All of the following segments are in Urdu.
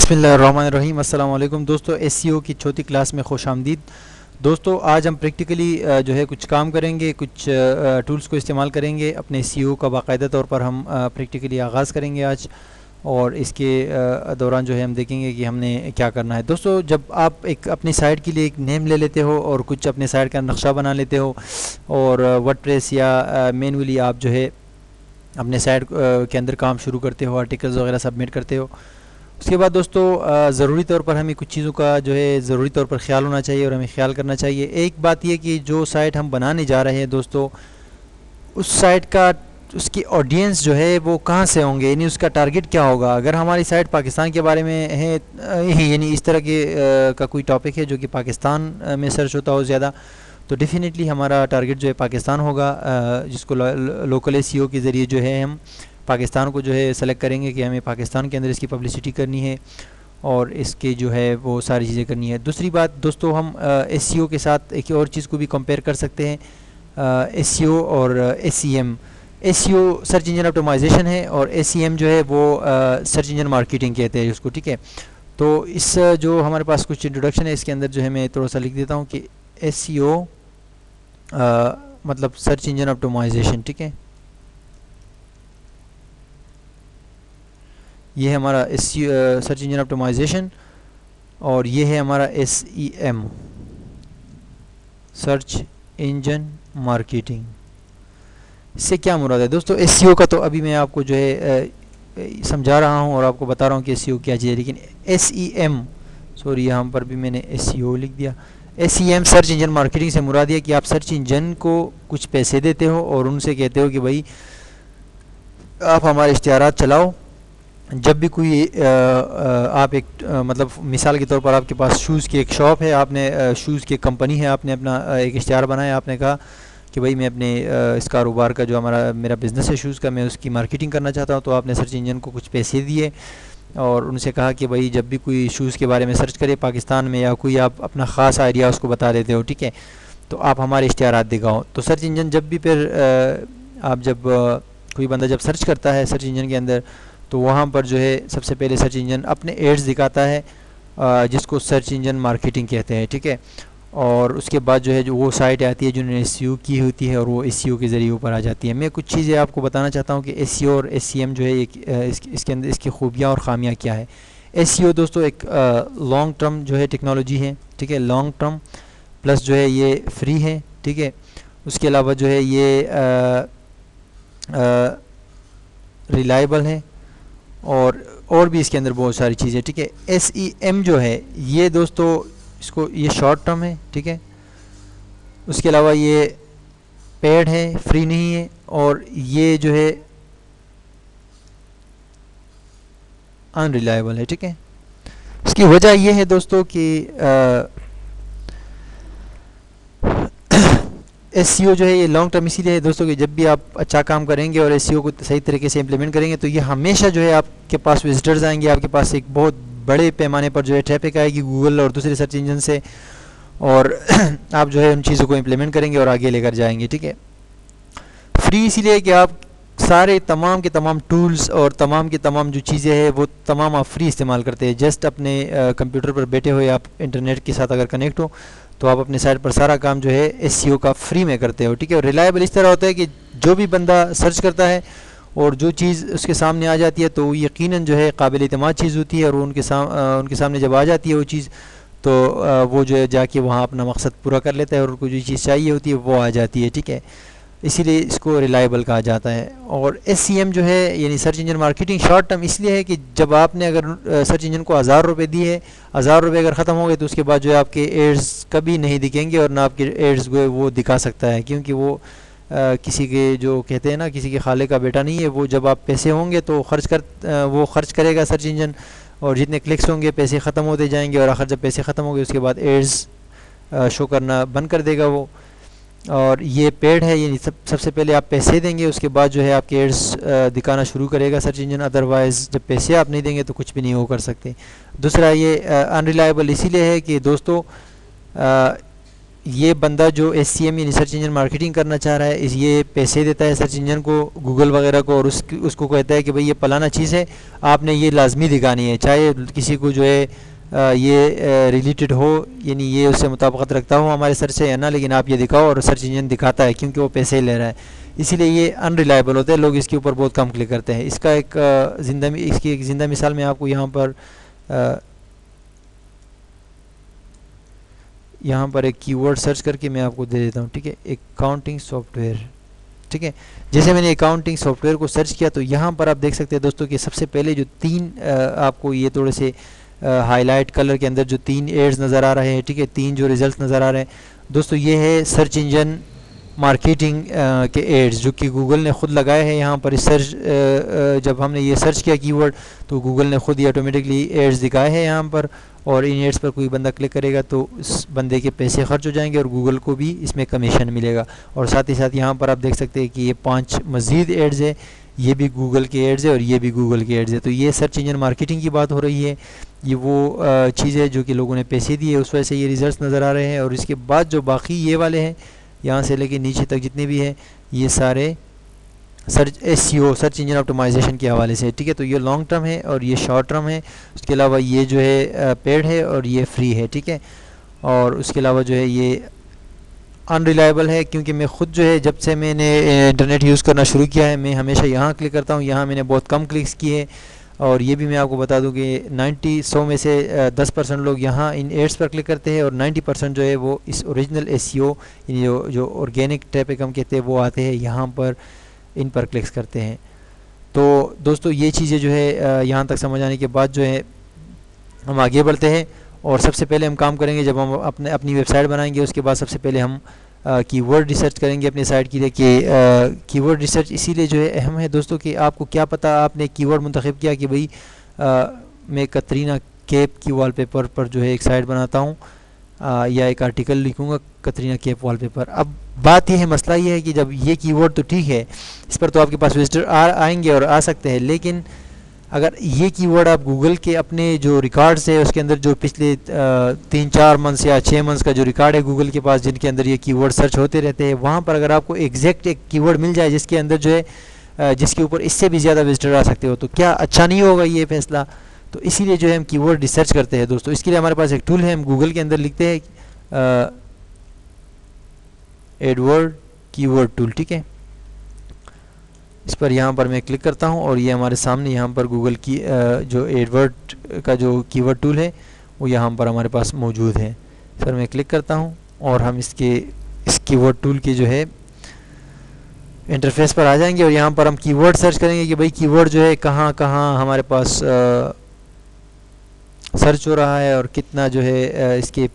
بسم اللہ الرحمن الرحیم۔ السلام علیکم دوستو، ایس سی او کی چوتھی کلاس میں خوش آمدید۔ دوستو آج ہم پریکٹیکلی جو ہے کچھ کام کریں گے، کچھ ٹولز کو استعمال کریں گے۔ اپنے سی او کا باقاعدہ طور پر ہم پریکٹیکلی آغاز کریں گے آج، اور اس کے دوران جو ہے ہم دیکھیں گے کہ ہم نے کیا کرنا ہے۔ دوستو جب آپ ایک اپنی سائٹ کے لیے ایک نیم لے لیتے ہو اور کچھ اپنے سائٹ کا نقشہ بنا لیتے ہو، اور ورڈ پریس یا مینولی آپ جو ہے اپنے سائٹ کے اندر کام شروع کرتے ہو، آرٹیکلز وغیرہ سبمٹ کرتے ہو، اس کے بعد دوستو ضروری طور پر ہمیں کچھ چیزوں کا جو ہے ضروری طور پر خیال ہونا چاہیے، اور ہمیں خیال کرنا چاہیے۔ ایک بات یہ کہ جو سائٹ ہم بنانے جا رہے ہیں دوستو، اس سائٹ کا اس کی آڈینس جو ہے وہ کہاں سے ہوں گے، یعنی اس کا ٹارگٹ کیا ہوگا۔ اگر ہماری سائٹ پاکستان کے بارے میں ہے، یعنی اس طرح کے کا کوئی ٹاپک ہے جو کہ پاکستان میں سرچ ہوتا ہو زیادہ، تو ڈیفینیٹلی ہمارا ٹارگٹ جو ہے پاکستان ہوگا، جس کو لوکل ایس سی او کے ذریعے جو ہے ہم پاکستان کو جو ہے سلیکٹ کریں گے کہ ہمیں پاکستان کے اندر اس کی پبلسٹی کرنی ہے اور اس کے جو ہے وہ ساری چیزیں کرنی ہے۔ دوسری بات دوستو، ہم ایس سی او کے ساتھ ایک اور چیز کو بھی کمپیئر کر سکتے ہیں، ایس سی او اور ایس سی ایم۔ ایس سی او سرچ انجن آپٹیمائزیشن ہے، اور ایس سی ایم جو ہے وہ سرچ انجن مارکیٹنگ کہتے ہیں اس کو، ٹھیک ہے۔ تو اس جو ہمارے پاس کچھ انٹروڈکشن ہے، اس کے اندر جو ہے میں تھوڑا سا لکھ دیتا ہوں کہ ایس سی او مطلب سرچ انجن آپٹیمائزیشن، ٹھیک ہے۔ یہ ہے ہمارا سرچ انجن آپٹیمائزیشن، اور یہ ہے ہمارا S E M, search engine marketing. اس سے کیا مراد ہے دوستو؟ ایس سی او کا تو ابھی میں آپ کو جو ہے سمجھا رہا ہوں اور آپ کو بتا رہا ہوں کہ ایس سی او کیا چیز ہے، لیکن ایس ای ایم، سوری یہاں پر بھی میں نے ایس سی او لکھ دیا۔ S E M search engine marketing سے مراد ہے کہ آپ سرچ انجن کو کچھ پیسے دیتے ہو اور ان سے کہتے ہو کہ بھائی آپ ہمارے اشتہارات چلاؤ۔ جب بھی کوئی آپ ایک مطلب مثال کے طور پر آپ کے پاس شوز کی ایک شاپ ہے، آپ نے شوز کی ایک کمپنی ہے، آپ نے اپنا ایک اشتہار بنایا، آپ نے کہا کہ بھائی میں اپنے اس کاروبار کا جو میرا بزنس ہے شوز کا، میں اس کی مارکیٹنگ کرنا چاہتا ہوں، تو آپ نے سرچ انجن کو کچھ پیسے دیے اور ان سے کہا کہ بھائی جب بھی کوئی شوز کے بارے میں سرچ کرے پاکستان میں، یا کوئی آپ اپنا خاص آئیڈیا اس کو بتا دیتے ہو، ٹھیک ہے، تو آپ ہمارے اشتہارات دکھاؤ۔ تو سرچ انجن جب بھی پھر آپ جب کوئی بندہ جب سرچ کرتا ہے سرچ انجن کے اندر، تو وہاں پر جو ہے سب سے پہلے سرچ انجن اپنے ایڈز دکھاتا ہے، جس کو سرچ انجن مارکیٹنگ کہتے ہیں، ٹھیک ہے۔ اور اس کے بعد جو ہے جو وہ سائٹ آتی ہے جنہوں نے ایس سی او کی ہوتی ہے، اور وہ ایس سی او کے ذریعے اوپر آ جاتی ہے۔ میں کچھ چیزیں آپ کو بتانا چاہتا ہوں کہ ایس سی او اور ایس سی ایم جو ہے اس کے اندر اس کی خوبیاں اور خامیاں کیا ہے۔ ایس سی او دوستو ایک لانگ ٹرم جو ہے ٹیکنالوجی ہے، ٹھیک ہے، لانگ ٹرم پلس جو ہے یہ فری ہے، ٹھیک ہے۔ اس کے علاوہ جو ہے یہ ریلائبل ہے، اور بھی اس کے اندر بہت ساری چیزیں، ٹھیک ہے۔ ایس ای ایم جو ہے یہ دوستو اس کو یہ شارٹ ٹرم ہے، ٹھیک ہے۔ اس کے علاوہ یہ پیڈ ہے، فری نہیں ہے، اور یہ جو ہے ان ریلائبل ہے، ٹھیک ہے۔ اس کی وجہ یہ ہے دوستو کہ ایس سی او جو ہے یہ لانگ ٹرم اسی لیے ہے دوستو کہ جب بھی آپ اچھا کام کریں گے اور ایس سی او کو صحیح طریقے سے امپلیمنٹ کریں گے، تو یہ ہمیشہ جو ہے آپ کے پاس وزٹرز آئیں گے، آپ کے پاس ایک بہت بڑے پیمانے پر جو ہے ٹریفک آئے گی گوگل اور دوسرے سرچ انجن سے، اور آپ جو ہے ان چیزوں کو امپلیمنٹ کریں گے اور آگے لے کر جائیں گے، ٹھیک ہے۔ فری اسی لیے کہ آپ سارے تمام کے تمام ٹولز اور تمام کے تمام جو چیزیں ہیں وہ تمام آپ فری استعمال کرتے ہیں۔ جسٹ اپنے کمپیوٹر پر بیٹھے ہوئے آپ انٹرنیٹ کے ساتھ اگر کنیکٹ ہو تو آپ اپنے سائٹ پر سارا کام جو ہے ایس سی او کا فری میں کرتے ہو، ٹھیک ہے۔ اور ریلائبل اس طرح ہوتا ہے کہ جو بھی بندہ سرچ کرتا ہے اور جو چیز اس کے سامنے آ جاتی ہے تو وہ یقیناً جو ہے قابل اعتماد چیز ہوتی ہے، اور ان کے سامنے جب آ جاتی ہے وہ چیز، تو وہ جو ہے جا کے وہاں اپنا مقصد پورا کر لیتا ہے، اور ان کو جو چیز چاہیے ہوتی ہے وہ آ جاتی ہے، ٹھیک ہے۔ اسی لیے اس کو ریلائبل کہا جاتا ہے۔ اور ایس سی ایم جو ہے یعنی search engine marketing short term اس لیے ہے کہ جب آپ نے اگر سرچ انجن کو 1000 روپے دیے، 1000 روپے اگر ختم ہو گئے تو اس کے بعد جو ہے آپ کے ایڈز کبھی نہیں دکھیں گے، اور نہ آپ کے ایڈز کو وہ دکھا سکتا ہے، کیونکہ وہ کسی کے جو کہتے ہیں نا کسی کے خالے کا بیٹا نہیں ہے، وہ جب آپ پیسے ہوں گے تو وہ خرچ کرے گا سرچ انجن، اور جتنے کلکس ہوں گے پیسے ختم ہوتے جائیں گے، اور آخر جب پیسے ختم ہو گئے اس کے بعد ایڈز شو کرنا بند کر دے گا وہ۔ اور یہ پیڈ ہے، یعنی سب سے پہلے آپ پیسے دیں گے، اس کے بعد جو ہے آپ کے ایڈز دکھانا شروع کرے گا سرچ انجن، ادروائز جب پیسے آپ نہیں دیں گے تو کچھ بھی نہیں وہ کر سکتے۔ دوسرا یہ ان ریلائبل اسی لیے ہے کہ دوستو یہ بندہ جو ایس سی ایم یعنی سرچ انجن مارکیٹنگ کرنا چاہ رہا ہے، یہ پیسے دیتا ہے سرچ انجن کو، گوگل وغیرہ کو، اور اس کو کہتا ہے کہ بھئی یہ فلانا چیز ہے، آپ نے یہ لازمی دکھانی ہے، چاہے کسی کو جو ہے یہ ریلیٹڈ ہو، یعنی یہ اس سے مطابقت رکھتا ہو ہمارے سرچ سے یا نہ، لیکن آپ یہ دکھاؤ، اور سرچ انجن دکھاتا ہے کیونکہ وہ پیسے لے رہا ہے، اسی لیے یہ ان ریلائبل ہوتا ہے، لوگ اس کے اوپر بہت کم کلک کرتے ہیں۔ اس کا اس کی ایک زندہ مثال میں آپ کو یہاں پر ایک کی ورڈ سرچ کر کے میں آپ کو دے دیتا ہوں، ٹھیک ہے، اکاؤنٹنگ سافٹ ویئر، ٹھیک ہے۔ جیسے میں نے اکاؤنٹنگ سافٹ ویئر کو سرچ کیا تو یہاں پر آپ دیکھ سکتے ہیں دوستوں کہ سب سے پہلے جو تین آپ کو یہ تھوڑے سے ہائی لائٹ کلر کے اندر جو تین ایڈز نظر آ رہے ہیں، ٹھیک ہے، تین جو ریزلٹ نظر آ رہے ہیں دوستوں، یہ ہے سرچ انجن مارکیٹنگ کے ایڈز جو کہ گوگل نے خود لگائے ہیں یہاں پر۔ اس سرچ جب ہم نے یہ سرچ کیا کی ورڈ تو گوگل نے خود ہی آٹومیٹکلی ایڈز دکھائے ہیں یہاں پر، اور ان ایڈز پر کوئی بندہ کلک کرے گا تو اس بندے کے پیسے خرچ ہو جائیں گے اور گوگل کو بھی اس میں کمیشن ملے گا۔ اور ساتھ ہی ساتھ یہاں پر آپ دیکھ سکتے ہیں کہ یہ 5 مزید ایڈز ہے، یہ بھی گوگل کے ایڈز ہے اور یہ بھی گوگل کے ایڈز ہے۔ تو یہ سرچ انجن مارکیٹنگ کی بات ہو رہی ہے، یہ وہ چیز ہے جو کہ لوگوں نے پیسے دیے، اس وجہ سے یہ ریزلٹس نظر آ رہے ہیں۔ اور اس کے بعد جو باقی یہ والے ہیں یہاں سے لے کے نیچے تک جتنے بھی ہیں، یہ سارے search S C O search engine optimisation کے حوالے سے، ٹھیک ہے۔ تو یہ لانگ ٹرم ہے اور یہ شارٹ ٹرم ہے، اس کے علاوہ یہ جو ہے پیڈ ہے اور یہ فری ہے، ٹھیک ہے۔ اور اس کے علاوہ جو ہے یہ ان ریلائبل ہے، کیونکہ میں خود جو ہے جب سے میں نے انٹرنیٹ یوز کرنا شروع کیا ہے میں ہمیشہ یہاں کلک کرتا ہوں، یہاں میں نے بہت کم کلکس کیے، اور یہ بھی میں آپ کو بتا دوں کہ 100 میں سے 10% لوگ یہاں ان ایڈس پر کلک کرتے ہیں، اور 90% جو ہے وہ اس اوریجنل ایس سی او یعنی جو آرگینک ٹریفک ہم کہتے ہیں وہ آتے ہیں یہاں پر، ان پر کلکس کرتے ہیں۔ تو دوستو یہ چیزیں جو ہے یہاں تک سمجھ آنے کے بعد جو ہے ہم آگے بڑھتے ہیں، اور سب سے پہلے ہم کام کریں گے جب ہم اپنی ویب سائٹ بنائیں گے، اس کے بعد سب سے پہلے ہم کی ورڈ ریسرچ کریں گے اپنی سائٹ کے لیے، کہ کی ورڈ ریسرچ اسی لیے جو ہے اہم ہے دوستوں کہ آپ کو کیا پتہ آپ نے کی ورڈ منتخب کیا کہ بھئی میں کترینہ کیپ کی وال پیپر پر جو ہے ایک سائٹ بناتا ہوں، یا ایک آرٹیکل لکھوں گا کترینہ کیپ وال پیپر۔ اب بات یہ ہے، مسئلہ یہ ہے کہ جب یہ کی ورڈ تو ٹھیک ہے، اس پر تو آپ کے پاس وزٹر آئیں گے اور آ سکتے ہیں، لیکن اگر یہ کی ورڈ آپ گوگل کے اپنے جو ریکارڈز ہے اس کے اندر جو پچھلے 3-4 منتھس یا 6 منتھس کا جو ریکارڈ ہے گوگل کے پاس جن کے اندر یہ کی ورڈ سرچ ہوتے رہتے ہیں، وہاں پر اگر آپ کو ایگزیکٹ ایک کی ورڈ مل جائے جس کے اندر جو ہے جس کے اوپر اس سے بھی زیادہ وزٹر آ سکتے ہو، تو کیا اچھا نہیں ہوگا یہ فیصلہ؟ تو اسی لیے جو ہے ہم کی ورڈ ریسرچ کرتے ہیں دوستو۔ اس کے لیے ہمارے پاس ایک ٹول ہے، ہم گوگل کے اندر لکھتے ہیں ایڈورڈ کی ورڈ ٹول، ٹھیک ہے، اس پر یہاں پر میں کلک کرتا ہوں اور یہ ہمارے سامنے یہاں پر گوگل کی جو ایڈورڈ کا جو کی ورڈ ٹول ہے وہ یہاں پر ہمارے پاس موجود ہے۔ اس پر میں کلک کرتا ہوں اور ہم اس کی ورڈ ٹول کے جو ہے انٹرفیس پر آ جائیں گے، اور یہاں پر ہم کی ورڈ سرچ کریں گے کہ بھئی کی ورڈ جو ہے کہاں کہاں ہمارے پاس سرچ ہو رہا ہے، اور کتنا جو ہے اس کے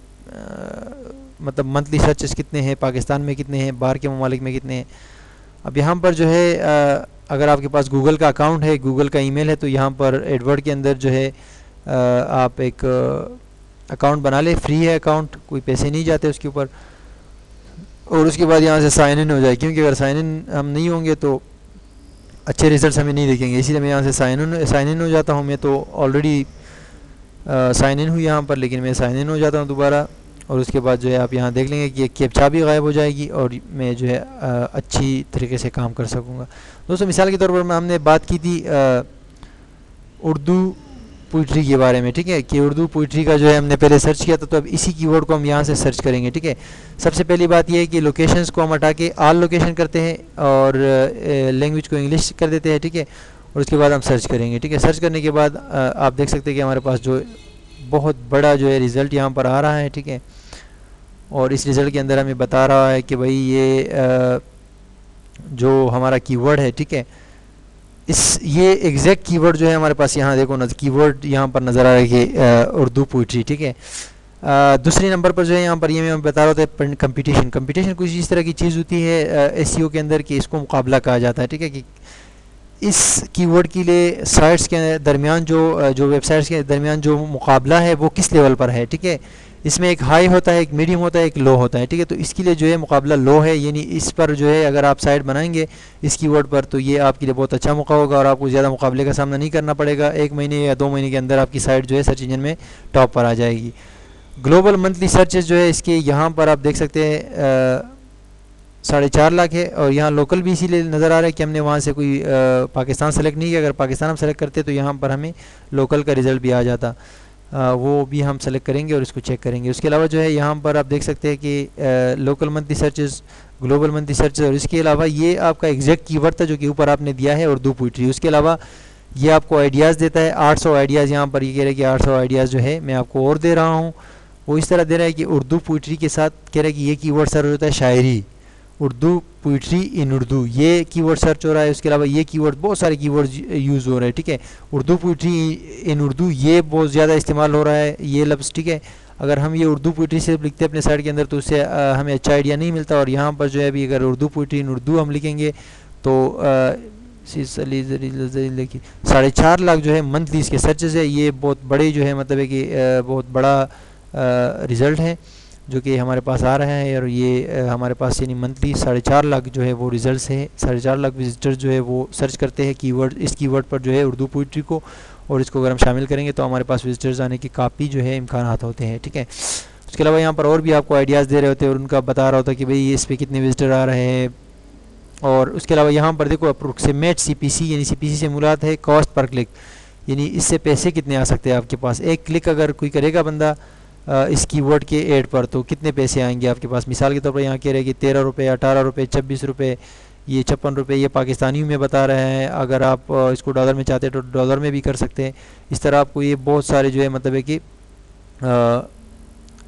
مطلب منتھلی سرچز کتنے ہیں، پاکستان میں کتنے ہیں، باہر کے ممالک میں کتنے ہیں۔ اب یہاں پر جو ہے اگر آپ کے پاس گوگل کا اکاؤنٹ ہے، گوگل کا ای میل ہے، تو یہاں پر ایڈورڈ کے اندر جو ہے آپ ایک اکاؤنٹ بنا لیں، فری ہے اکاؤنٹ، کوئی پیسے نہیں جاتے اس کے اوپر، اور اس کے بعد یہاں سے سائن ان ہو جائے، کیونکہ اگر سائن ان ہم نہیں ہوں گے تو اچھے ریزلٹس ہمیں نہیں دکھیں گے، اسی لیے میں یہاں سے سائن ان ہو جاتا ہوں۔ میں تو آلریڈی سائن ان ہوں یہاں پر، لیکن میں سائن ان ہو جاتا ہوں دوبارہ، اور اس کے بعد جو ہے آپ یہاں دیکھ لیں گے کہ ایک کیپچا بھی غائب ہو جائے گی اور میں جو ہے اچھی طریقے سے کام کر سکوں گا۔ دوستو مثال کے طور پر ہم نے بات کی تھی اردو پوئٹری کے بارے میں، ٹھیک ہے، کہ اردو پوئٹری کا جو ہے ہم نے پہلے سرچ کیا تھا، تو اب اسی کی ورڈ کو ہم یہاں سے سرچ کریں گے، ٹھیک ہے۔ سب سے پہلی بات یہ ہے کہ لوکیشنز کو ہم ہٹا کے آل لوکیشن کرتے ہیں اور لینگویج کو انگلش کر دیتے ہیں، ٹھیک ہے، اور اس کے بعد ہم سرچ کریں گے، ٹھیک ہے۔ سرچ کرنے کے بعد آپ دیکھ سکتے ہیں کہ ہمارے پاس جو بہت بڑا جو ہے ریزلٹ یہاں پر آ رہا ہے، ٹھیک ہے، اور اس ریزلٹ کے اندر ہمیں بتا رہا ہے کہ بھئی یہ جو ہمارا کی ورڈ ہے، ٹھیک ہے، یہ ایگزیکٹ کی ورڈ جو ہے ہمارے پاس یہاں دیکھو کی ورڈ یہاں پر نظر آ رہا ہے کہ اردو پوئٹری، ٹھیک ہے۔ دوسری نمبر پر جو ہے یہاں پر یہ میں بتا رہا تھا کمپٹیشن کچھ اس طرح کی چیز ہوتی ہے ایس سی او کے اندر کہ اس کو مقابلہ کہا جاتا ہے، ٹھیک ہے، کہ اس کی ورڈ کے لیے سائٹس کے درمیان جو ویب سائٹس کے درمیان جو مقابلہ ہے وہ کس لیول پر ہے، ٹھیک ہے۔ اس میں ایک ہائی ہوتا ہے، ایک میڈیم ہوتا ہے، ایک لو ہوتا ہے، ٹھیک ہے۔ تو اس کے لیے جو ہے مقابلہ لو ہے، یعنی اس پر جو ہے اگر آپ سائٹ بنائیں گے اس کی ورڈ پر تو یہ آپ کے لیے بہت اچھا موقع ہوگا اور آپ کو زیادہ مقابلے کا سامنا نہیں کرنا پڑے گا، 1 مہینے یا 2 مہینے کے اندر آپ کی سائٹ جو ہے سرچ انجن میں ٹاپ پر آ جائے گی۔ گلوبل منتھلی سرچز جو ہے اس کے یہاں پر آپ دیکھ سکتے ہیں 4.5 لاکھ ہے، اور یہاں لوکل بھی اسی لیے نظر آ رہا ہے کہ ہم نے وہاں سے کوئی پاکستان سلیکٹ نہیں کیا. اگر پاکستان ہم سلیکٹ کرتے تو یہاں پر ہمیں لوکل کا رزلٹ بھی آ جاتا. وہ بھی ہم سلیکٹ کریں گے اور اس کو چیک کریں گے. اس کے علاوہ جو ہے یہاں پر آپ دیکھ سکتے ہیں کہ local monthly searches, global monthly searches, اور اس کے علاوہ یہ آپ کا ایگزیکٹ کی ورڈ تھا جو کہ اوپر آپ نے دیا ہے اردو پوئٹری. اس کے علاوہ یہ آپ کو آئیڈیاز دیتا ہے 800 آئیڈیاز. یہاں پر یہ کہہ رہے ہیں کہ 800 آئیڈیاز جو ہے میں آپ کو اور دے رہا ہوں. وہ اس طرح دے رہا ہے کہ اردو پوئٹری کے ساتھ کہہ رہا ہے کہ یہ کی ورڈ سر ہوتا ہے شاعری، اردو پوئٹری ان اردو، یہ کی ورڈ سرچ ہو رہا ہے. اس کے علاوہ یہ کی ورڈ، بہت سارے کی ورڈ یوز ہو رہے ہیں. ٹھیک ہے، اردو پوئٹری ان اردو یہ بہت زیادہ استعمال ہو رہا ہے یہ لفظ. ٹھیک ہے، اگر ہم یہ اردو پوئٹری سے لکھتے ہیں اپنے سائٹ کے اندر تو اس سے ہمیں اچھا آئیڈیا نہیں ملتا. اور یہاں پر جو ہے ابھی اگر اردو پوئٹری ان اردو ہم لکھیں گے تو 4.5 لاکھ جو ہے منتھلی اس کے سرچز ہے. یہ بہت بڑے جو ہے مطلب ہے کہ بہت بڑا رزلٹ ہے جو کہ ہمارے پاس آ رہا ہے. اور یہ ہمارے پاس یعنی منتھلی 4.5 لاکھ جو ہے وہ ریزلٹس ہے. 4.5 لاکھ وزٹر جو ہے وہ سرچ کرتے ہیں کی ورڈ، اس کی ورڈ پر جو ہے اردو پوئٹری کو، اور اس کو اگر ہم شامل کریں گے تو ہمارے پاس وزٹرز آنے کی کافی جو ہے امکانات ہوتے ہیں. ٹھیک ہے، اس کے علاوہ یہاں پر اور بھی آپ کو آئیڈیاز دے رہے ہوتے ہیں اور ان کا بتا رہا ہوتا ہے کہ بھئی اس پہ کتنے وزٹر آ رہے ہیں. اور اس کے علاوہ یہاں پر دیکھو اپروکسیمیٹ سی پی سی، یعنی سی پی سی سے مراد ہے کاسٹ پر کلک، یعنی اس سے پیسے کتنے آ سکتے ہیں آپ کے پاس. ایک کلک اگر کوئی کرے گا بندہ اس کی ورڈ کے ایڈ پر تو کتنے پیسے آئیں گے آپ کے پاس. مثال کے طور پر یہاں کہہ رہے ہیں کہ 13 روپے، 18 روپے، 26 روپے، یہ 56 روپے، یہ پاکستانیوں میں بتا رہے ہیں. اگر آپ اس کو ڈالر میں چاہتے ہیں تو ڈالر میں بھی کر سکتے ہیں. اس طرح آپ کو یہ بہت سارے جو ہے مطلب ہے کہ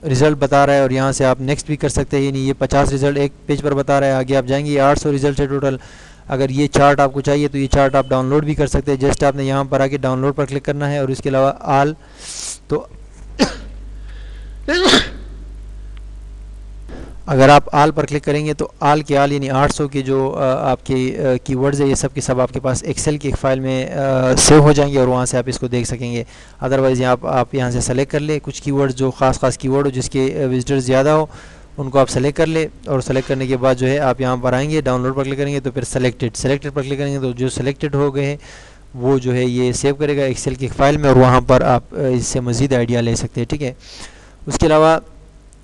رزلٹ بتا رہا ہے. اور یہاں سے آپ نیکسٹ بھی کر سکتے ہیں، یعنی یہ 50 رزلٹ ایک پیج پر بتا رہا ہے. آگے آپ جائیں گے یہ 800 رزلٹ ہے ٹوٹل. اگر یہ چارٹ آپ کو چاہیے تو یہ چارٹ آپ ڈاؤن لوڈ بھی کر سکتے ہیں. جسٹ آپ نے یہاں پر آ کے ڈاؤن لوڈ پر کلک کرنا ہے. اور اس کے علاوہ آل، تو اگر آپ آل پر کلک کریں گے تو آل کے آل یعنی 800 کے جو آپ کے کی ورڈز ہیں یہ سب کے سب آپ کے پاس ایکسل کی ایک فائل میں سیو ہو جائیں گے اور وہاں سے آپ اس کو دیکھ سکیں گے. ادروائز آپ یہاں سے سلیکٹ کر لیں کچھ کی ورڈ جو خاص کی ورڈ ہو جس کے وزٹرز زیادہ ہو ان کو آپ سلیکٹ کر لیں. اور سلیکٹ کرنے کے بعد جو ہے آپ یہاں پر آئیں گے ڈاؤن لوڈ پر کلک کریں گے تو پھر سلیکٹڈ پر کلک کریں گے تو جو سلیکٹڈ ہو گئے ہیں وہ جو ہے یہ سیو کرے گا ایکسل کی ایک فائل میں، اور وہاں پر آپ اس سے مزید آئیڈیا لے سکتے ہیں. ٹھیک ہے، اس کے علاوہ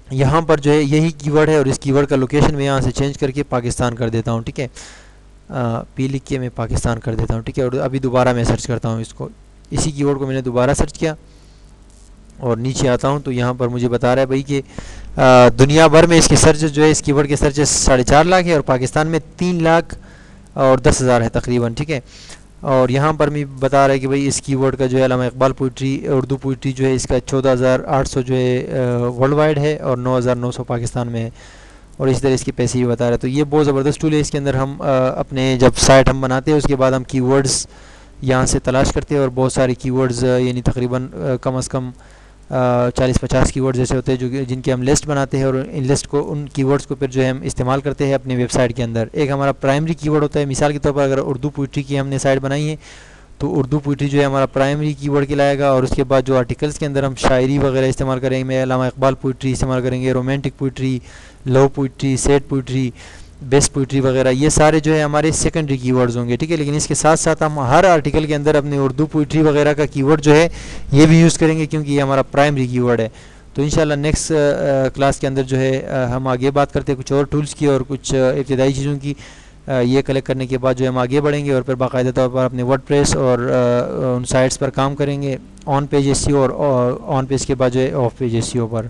یہاں پر جو ہے یہی کی ورڈ ہے اور اس کی ورڈ کا لوکیشن میں یہاں سے چینج کر کے پاکستان کر دیتا ہوں. ٹھیک ہے، پی لکھ کے میں پاکستان کر دیتا ہوں. ٹھیک ہے، اور ابھی دوبارہ میں سرچ کرتا ہوں اس کو، اسی کی ورڈ کو میں نے دوبارہ سرچ کیا اور نیچے آتا ہوں تو یہاں پر مجھے بتا رہا ہے بھائی کہ دنیا بھر میں اس کے سرچز جو ہے اس کی ورڈ کے سرچز 4.5 لاکھ ہے اور پاکستان میں 3 لاکھ اور 10,000 ہے تقریباً. ٹھیک ہے، اور یہاں پر بھی بتا رہا ہے کہ بھئی اس کی ورڈ کا جو ہے علامہ اقبال پوئٹری اردو پوئٹری جو ہے اس کا 14,800 جو ہے ورلڈ وائڈ ہے اور 9,900 پاکستان میں ہے. اور اس طرح اس کے پیسے بھی بتا رہا ہے. تو یہ بہت زبردست ٹول ہے. اس کے اندر ہم اپنے جب سائٹ ہم بناتے ہیں اس کے بعد ہم کی ورڈز یہاں سے تلاش کرتے ہیں اور بہت سارے کی ورڈز یعنی تقریباً کم از کم 40-50 کی ورڈز ایسے ہوتے ہیں جو جن کے ہم لسٹ بناتے ہیں اور ان لسٹ کو ان کی ورڈز کو پھر جو ہے ہم استعمال کرتے ہیں اپنے ویب سائٹ کے اندر. ایک ہمارا پرائمری کی ورڈ ہوتا ہے. مثال کے طور پر اگر اردو پوئٹری کی ہم نے سائٹ بنائی ہے تو اردو پوئٹری جو ہے ہمارا پرائمری کی ورڈ کہلائے گا. اور اس کے بعد جو آرٹیکلس کے اندر ہم شاعری وغیرہ استعمال کریں گے علامہ اقبال پوئٹری استعمال کریں گے، romantic poetry, love poetry, sad poetry, best poetry وغیرہ، یہ سارے جو ہے ہمارے سیکنڈری کی ورڈز ہوں گے. ٹھیک ہے، لیکن اس کے ساتھ ساتھ ہم ہر آرٹیکل کے اندر اپنے اردو پوئٹری وغیرہ کا کی ورڈ جو ہے یہ بھی یوز کریں گے کیونکہ یہ ہمارا پرائمری کی ورڈ ہے. تو انشاءاللہ نیکسٹ کلاس کے اندر جو ہے ہم آگے بات کرتے ہیں کچھ اور ٹولز کی اور کچھ ابتدائی چیزوں کی. یہ کلیکٹ کرنے کے بعد جو ہے ہم آگے بڑھیں گے اور پھر باقاعدہ طور پر اپنے ورڈ پریس اور ان سائٹس پر کام کریں گے آن پیج ایس سی او اور آن پیج کے بعد جو ہے آف پیج ایس سی او پر.